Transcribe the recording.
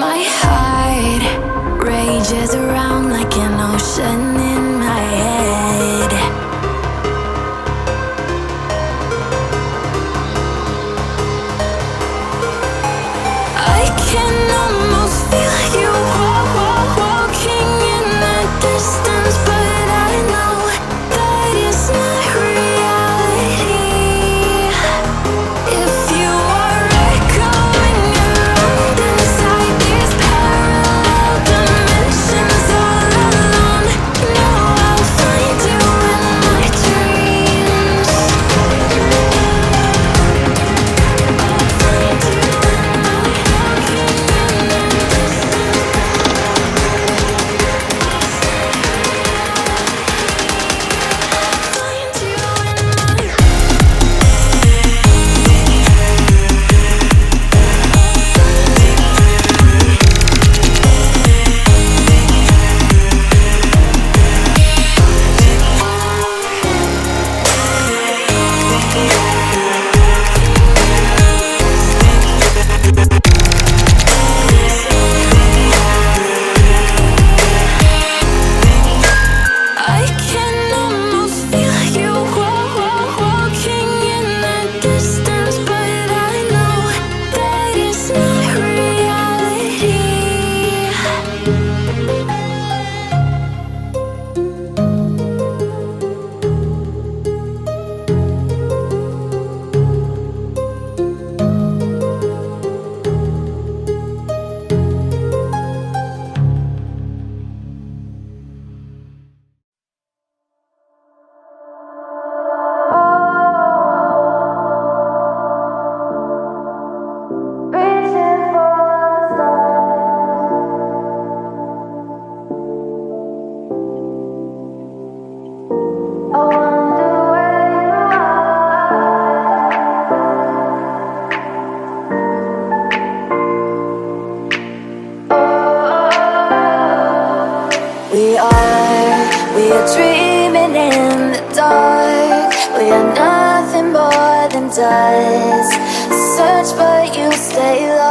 My heart rages around like an ocean in my head. I can almost feel you walking in the distance, but I know that it's not reality. If you are echoing around inside these parallel dimensions all alone, know I'll find you in my dreams. I'll find you in my walking in the I can almost feel you walking in the distance, but I know that it's not reality. Reaching for the stars. I wonder where you are. We are dreaming in the dark. We are nothing more than dust. Search but you stay lost.